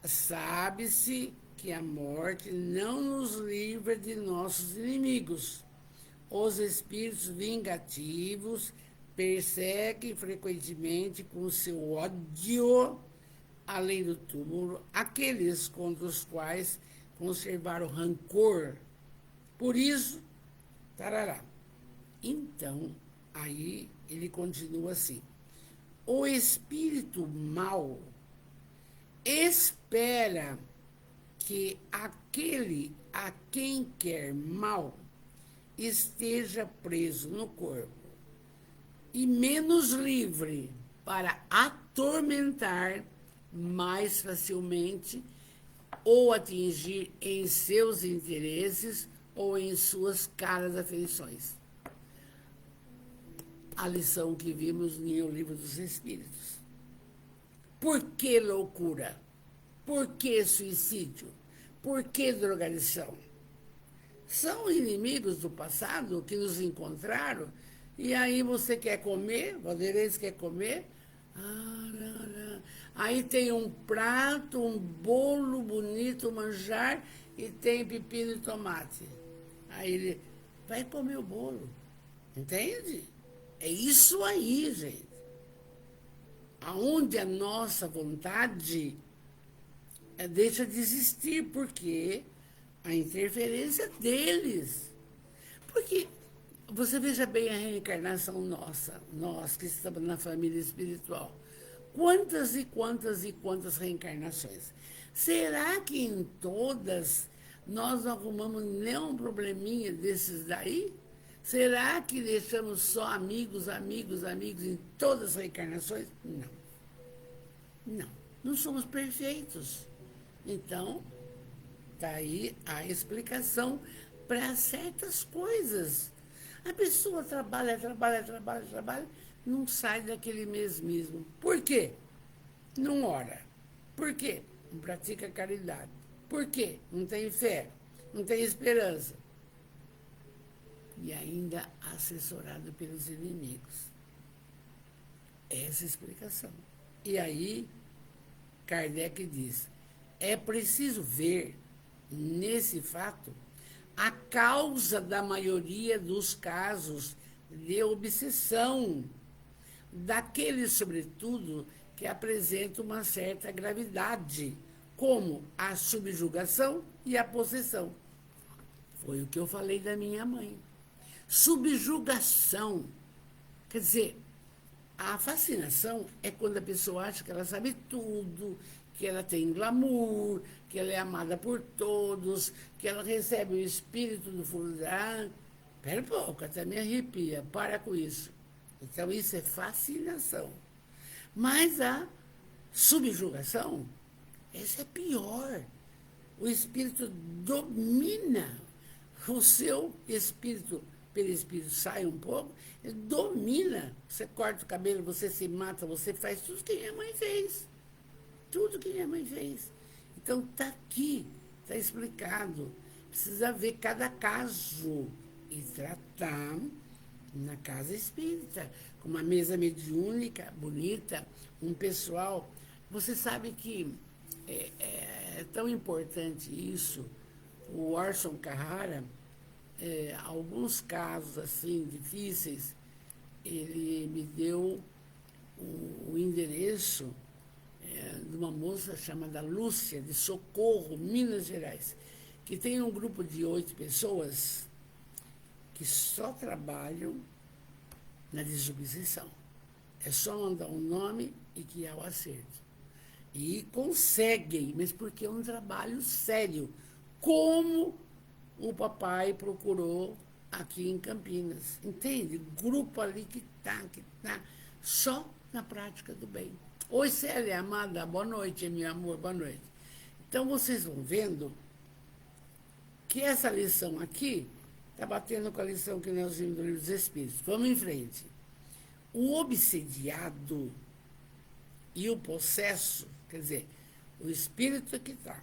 Sabe-se que a morte não nos livra de nossos inimigos. Os espíritos vingativos perseguem frequentemente com seu ódio, além do túmulo, aqueles contra os quais conservaram rancor. Por isso, tarará. Então, aí ele continua assim. O espírito mau espera que aquele a quem quer mal esteja preso no corpo e menos livre para atormentar mais facilmente ou atingir em seus interesses ou em suas caras afeições. A lição que vimos no Livro dos Espíritos. Por que loucura? Por que suicídio? Por que drogadição? São inimigos do passado que nos encontraram e aí você quer comer, Valdeirês quer comer, aí tem um prato, um bolo bonito, um manjar e tem pepino e tomate. Aí ele vai comer o bolo, entende? É isso aí, gente. Aonde a nossa vontade deixa de existir, porque a interferência deles. Porque você veja bem a reencarnação nossa, nós que estamos na família espiritual. Quantas e quantas e quantas reencarnações? Será que em todas nós não arrumamos nenhum probleminha desses daí? Será que deixamos só amigos, amigos, amigos em todas as reencarnações? Não. Não. Não somos perfeitos. Então, está aí a explicação para certas coisas. A pessoa trabalha, não sai daquele mesmismo. Por quê? Não ora. Por quê? Não pratica caridade. Por quê? Não tem fé, não tem esperança. E ainda assessorado pelos inimigos. Essa é a explicação. E aí, Kardec diz, é preciso ver nesse fato a causa da maioria dos casos de obsessão, daqueles, sobretudo, que apresentam uma certa gravidade, como a subjugação e a possessão. Foi o que eu falei da minha mãe. Subjugação. Quer dizer, a fascinação é quando a pessoa acha que ela sabe tudo, que ela tem glamour, que ela é amada por todos, que ela recebe o espírito do fundo da... Pera um pouco, até me arrepia, para com isso. Então, isso é fascinação. Mas a subjugação, essa é pior. O espírito domina o seu espírito. Perispírito sai um pouco, ele domina. Você corta o cabelo, você se mata, você faz tudo que minha mãe fez. Tudo que minha mãe fez. Então, está aqui, está explicado. Precisa ver cada caso e tratar na casa espírita, com uma mesa mediúnica, bonita, um pessoal. Você sabe que é tão importante isso. O Orson Carrara, alguns casos assim difíceis, ele me deu o endereço de uma moça chamada Lúcia, de Socorro, Minas Gerais, que tem um grupo de 8 pessoas que só trabalham na desobsessão. É só mandar um nome e que é o acerto. E conseguem, mas porque é um trabalho sério, como o papai procurou aqui em Campinas. Entende? Grupo ali que tá só na prática do bem. Oi, Célia, amada, boa noite, meu amor, boa noite. Então, vocês vão vendo que essa lição aqui está batendo com a lição que nós vimos do Livro dos Espíritos. Vamos em frente. O obsediado e o possesso, quer dizer, o espírito que está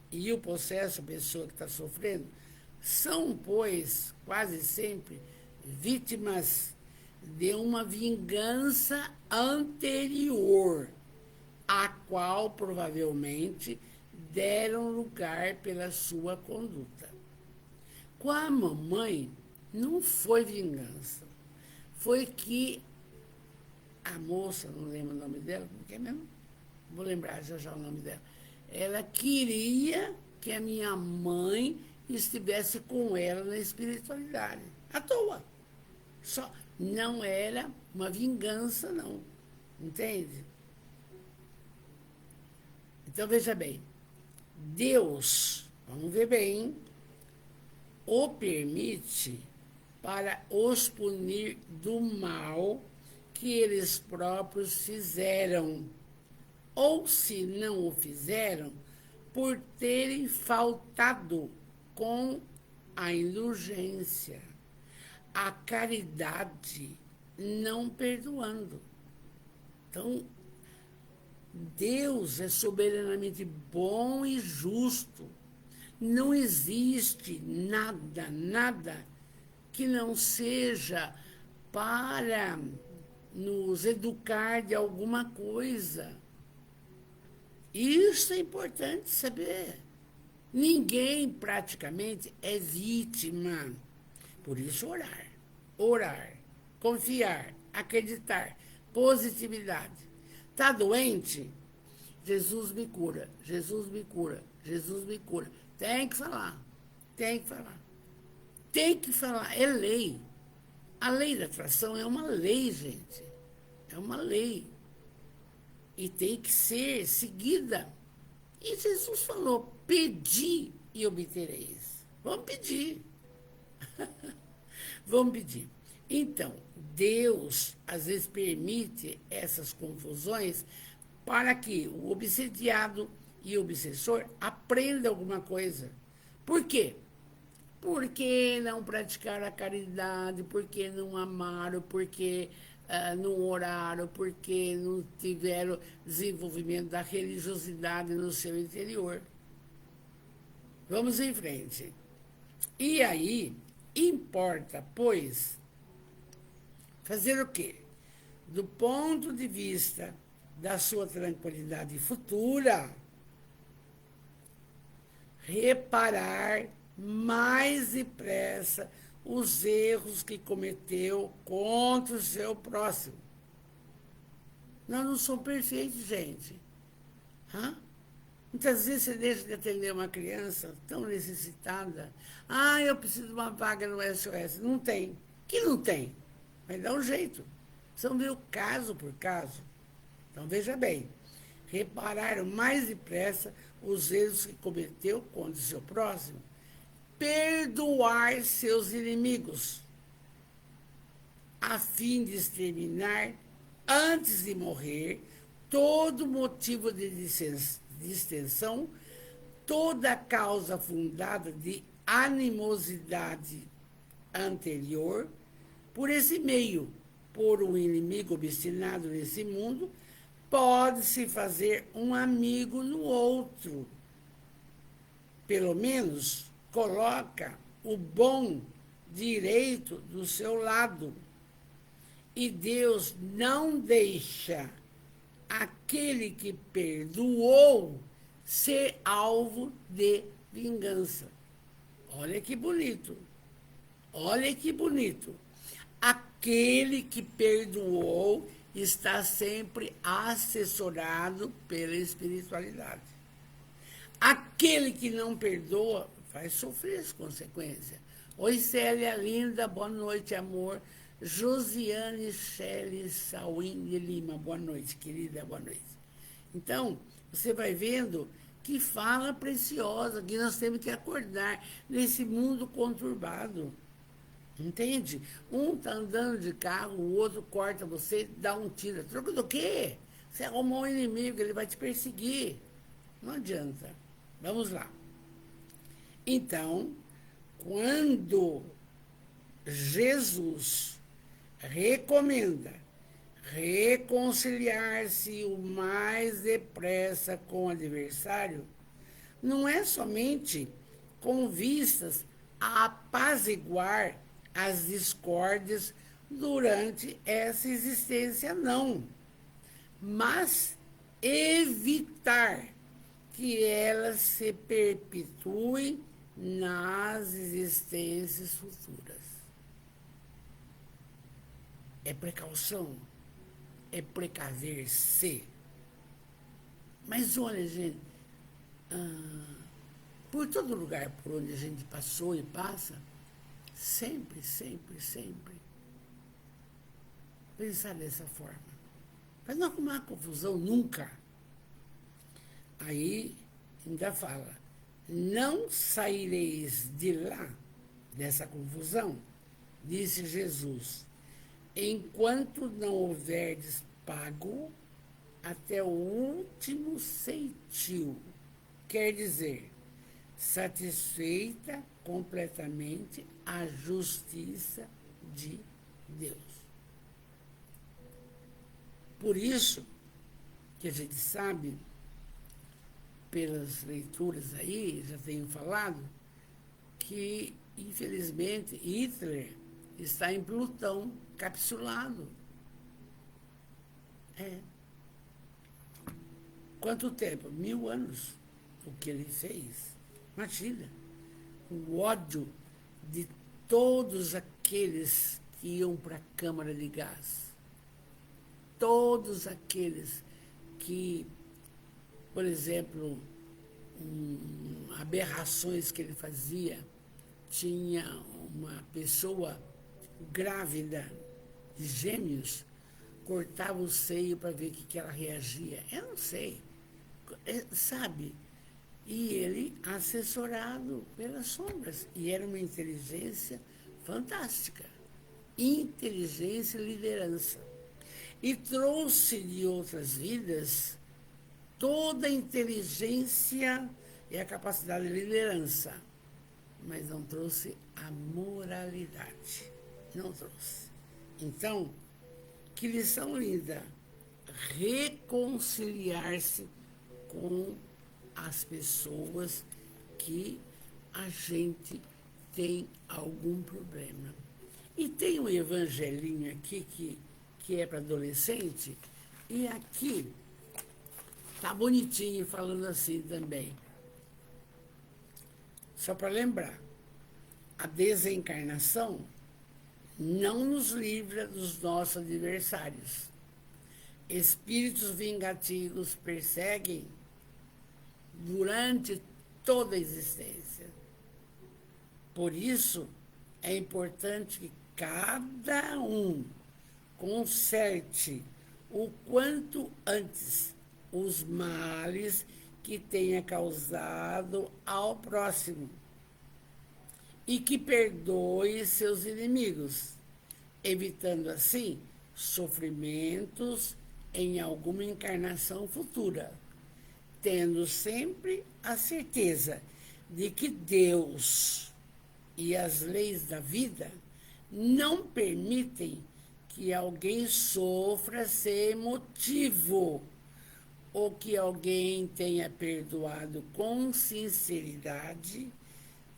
e o possesso, a pessoa que está sofrendo, são, pois, quase sempre vítimas de uma vingança anterior, a qual provavelmente deram lugar pela sua conduta. Com a mamãe, não foi vingança. Foi que a moça, não lembro o nome dela, como que é mesmo? Vou lembrar já o nome dela. Ela queria que a minha mãe estivesse com ela na espiritualidade. À toa. Só não era uma vingança, não. Entende? Então, veja bem. Deus, vamos ver bem, o permite para os punir do mal que eles próprios fizeram. Ou, se não o fizeram, por terem faltado com a indulgência, a caridade, não perdoando. Então, Deus é soberanamente bom e justo. Não existe nada que não seja para nos educar de alguma coisa. Isso é importante saber. Ninguém praticamente é vítima. Por isso, orar, confiar, acreditar, positividade. Está doente? Jesus me cura, Jesus me cura, Jesus me cura. Tem que falar, tem que falar. Tem que falar, é lei. A lei da atração é uma lei, gente. É uma lei. E tem que ser seguida. E Jesus falou, pedi e obtereis. Vamos pedir. Vamos pedir. Então, Deus, às vezes, permite essas confusões para que o obsediado e o obsessor aprendam alguma coisa. Por quê? Porque não praticaram a caridade, porque não amaram, porque não oraram, porque não tiveram desenvolvimento da religiosidade no seu interior. Vamos em frente. E aí, importa, pois, fazer o quê? Do ponto de vista da sua tranquilidade futura, reparar mais depressa os erros que cometeu contra o seu próximo. Nós não somos perfeitos, gente. Hã? Muitas vezes você deixa de atender uma criança tão necessitada. Ah, eu preciso de uma vaga no SOS. Não tem. Que não tem? Mas dá um jeito. Precisam ver o caso por caso. Então, veja bem. Reparar mais depressa os erros que cometeu contra o seu próximo. Perdoar seus inimigos, a fim de exterminar, antes de morrer, todo motivo de distensão, toda causa fundada de animosidade anterior, por esse meio, por um inimigo obstinado nesse mundo, pode-se fazer um amigo no outro. Pelo menos, coloca o bom direito do seu lado. E Deus não deixa aquele que perdoou ser alvo de vingança. Olha que bonito. Olha que bonito. Aquele que perdoou está sempre assessorado pela espiritualidade. Aquele que não perdoa vai sofrer as consequências. Oi, Célia, linda, boa noite, amor. Josiane Shelley Sauim de Lima, boa noite, querida, boa noite. Então, você vai vendo que fala preciosa, que nós temos que acordar nesse mundo conturbado. Entende? Um está andando de carro, o outro corta você, dá um tiro. Troco do quê? Você arrumou um inimigo, ele vai te perseguir. Não adianta. Vamos lá. Então, quando Jesus recomenda reconciliar-se o mais depressa com o adversário, não é somente com vistas a apaziguar as discórdias durante essa existência, não, mas evitar que elas se perpetuem nas existências futuras. É precaução, é precaver-se. Mas olha, gente, por todo lugar por onde a gente passou e passa, sempre pensar dessa forma. Para não arrumar confusão nunca. Aí ainda fala, não saireis de lá, dessa confusão, disse Jesus, enquanto não houverdes pago até o último ceitil. quer dizer satisfeita completamente a justiça de Deus. Por isso que a gente sabe, pelas leituras aí, já tenho falado, que, infelizmente, Hitler está em Plutão, capsulado. É. Quanto tempo? 1000 anos. O que ele fez. Imagina. O ódio de todos aqueles que iam para a Câmara de Gás. Todos aqueles que, por exemplo, aberrações que ele fazia, tinha uma pessoa grávida de gêmeos, cortava o seio para ver o que ela reagia. Eu não sei, sabe? E ele assessorado pelas sombras. E era uma inteligência fantástica. Inteligência e liderança. E trouxe de outras vidas toda a inteligência e a capacidade de liderança, mas não trouxe a moralidade. Não trouxe. Então, que lição linda! Reconciliar-se com as pessoas que a gente tem algum problema. E tem um evangelinho aqui que é para adolescente, e aqui tá bonitinho falando assim também. Só para lembrar, a desencarnação não nos livra dos nossos adversários. Espíritos vingativos perseguem durante toda a existência. Por isso, é importante que cada um conserte o quanto antes os males que tenha causado ao próximo e que perdoe seus inimigos, evitando assim sofrimentos em alguma encarnação futura, tendo sempre a certeza de que Deus e as leis da vida não permitem que alguém sofra sem motivo, ou que alguém tenha perdoado com sinceridade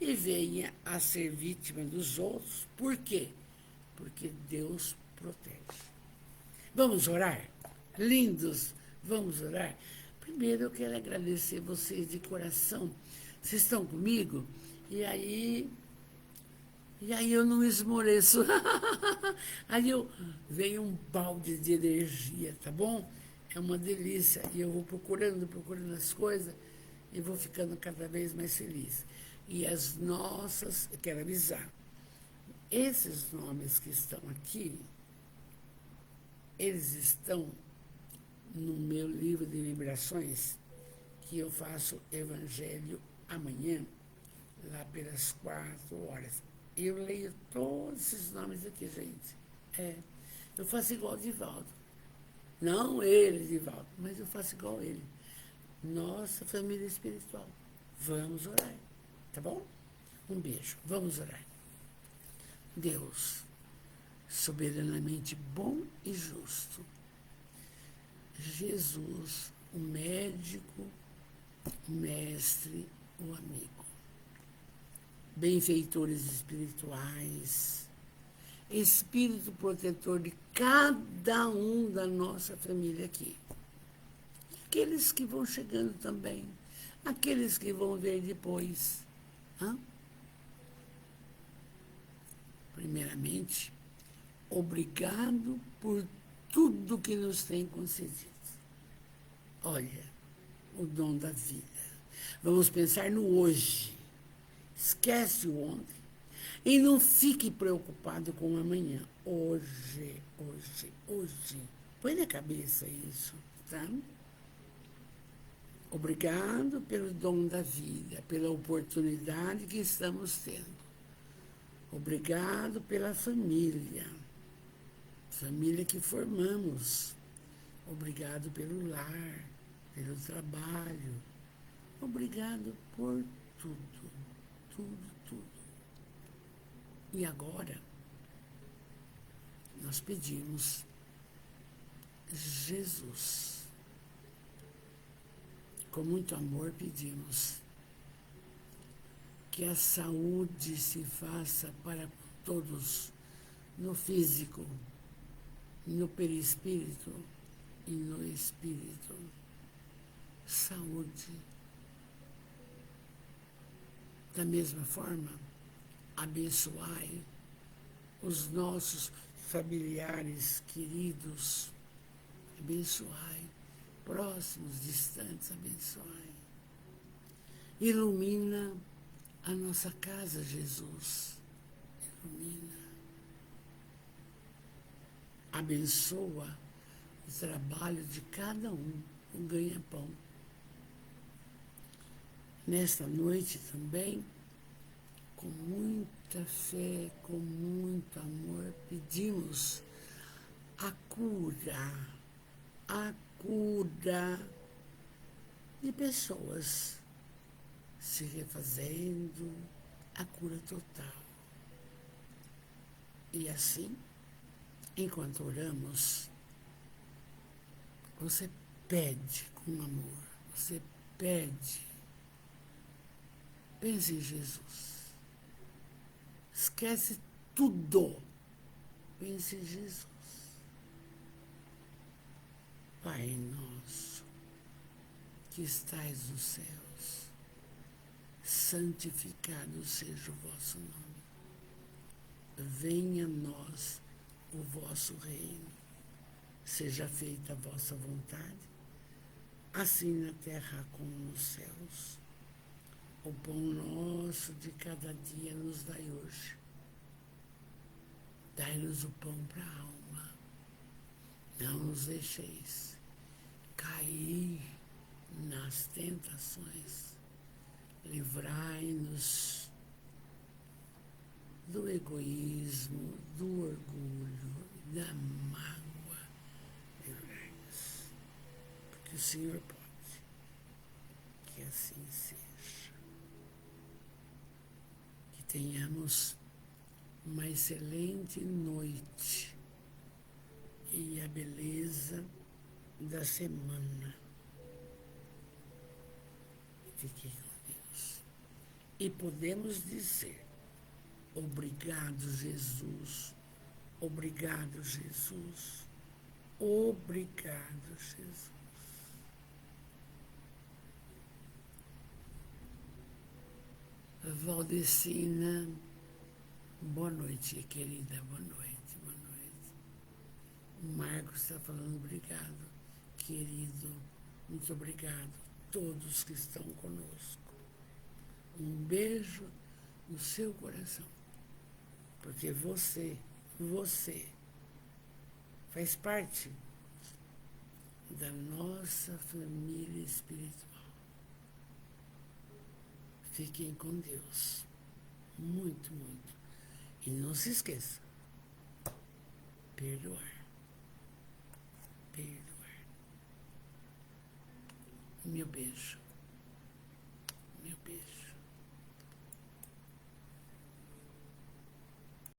e venha a ser vítima dos outros. Por quê? Porque Deus protege. Vamos orar? Lindos, vamos orar? Primeiro eu quero agradecer vocês de coração. Vocês estão comigo? E aí eu não esmoreço. Aí vem um balde de energia, tá bom? É uma delícia. E eu vou procurando as coisas e vou ficando cada vez mais feliz. E as nossas, eu quero avisar, esses nomes que estão aqui, eles estão no meu livro de vibrações, que eu faço Evangelho amanhã, lá pelas 4h. Eu leio todos esses nomes aqui, gente. Eu faço igual o Divaldo. Não ele, Divaldo, mas eu faço igual ele. Nossa família espiritual. Vamos orar, tá bom? Um beijo. Vamos orar. Deus, soberanamente bom e justo. Jesus, o médico, o mestre, o amigo. Benfeitores espirituais, espírito protetor de cada um da nossa família aqui. Aqueles que vão chegando também, aqueles que vão ver depois. Primeiramente, obrigado por tudo que nos tem concedido. Olha, o dom da vida. Vamos pensar no hoje. Esquece o ontem. E não fique preocupado com o amanhã. Hoje. Põe na cabeça isso, tá? Obrigado pelo dom da vida, pela oportunidade que estamos tendo. Obrigado pela família que formamos. Obrigado pelo lar, pelo trabalho. Obrigado por tudo, tudo, tudo. E agora, nós pedimos, Jesus, com muito amor pedimos, que a saúde se faça para todos, no físico, no perispírito e no espírito. Saúde. Da mesma forma, abençoai os nossos familiares queridos, abençoai, próximos, distantes, abençoai. Ilumina a nossa casa, Jesus. Ilumina. Abençoa o trabalho de cada um, o ganha-pão. Nesta noite também, com muita fé, com muito amor, pedimos a cura de pessoas se refazendo, a cura total. E assim, enquanto oramos, você pede com amor, você pede. Pense em Jesus. Esquece tudo. Pense em Jesus. Pai nosso, que estais nos céus, santificado seja o vosso nome. Venha a nós o vosso reino. Seja feita a vossa vontade, assim na terra como nos céus. O pão nosso de cada dia nos dai hoje. Dai-nos o pão para a alma. Não nos deixeis cair nas tentações. Livrai-nos do egoísmo, do orgulho, da mágoa. Livrai-nos. Porque o Senhor pode. Que assim seja. Tenhamos uma excelente noite e a beleza da semana. Fiquem com Deus. E podemos dizer, obrigado, Jesus, obrigado, Jesus, obrigado, Jesus. Valdecina, boa noite, querida, boa noite, boa noite. O Marcos está falando obrigado, querido, muito obrigado a todos que estão conosco. Um beijo no seu coração, porque você faz parte da nossa família espiritual. Fiquem com Deus. Muito, muito. E não se esqueça. Perdoar. Perdoar. Meu beijo.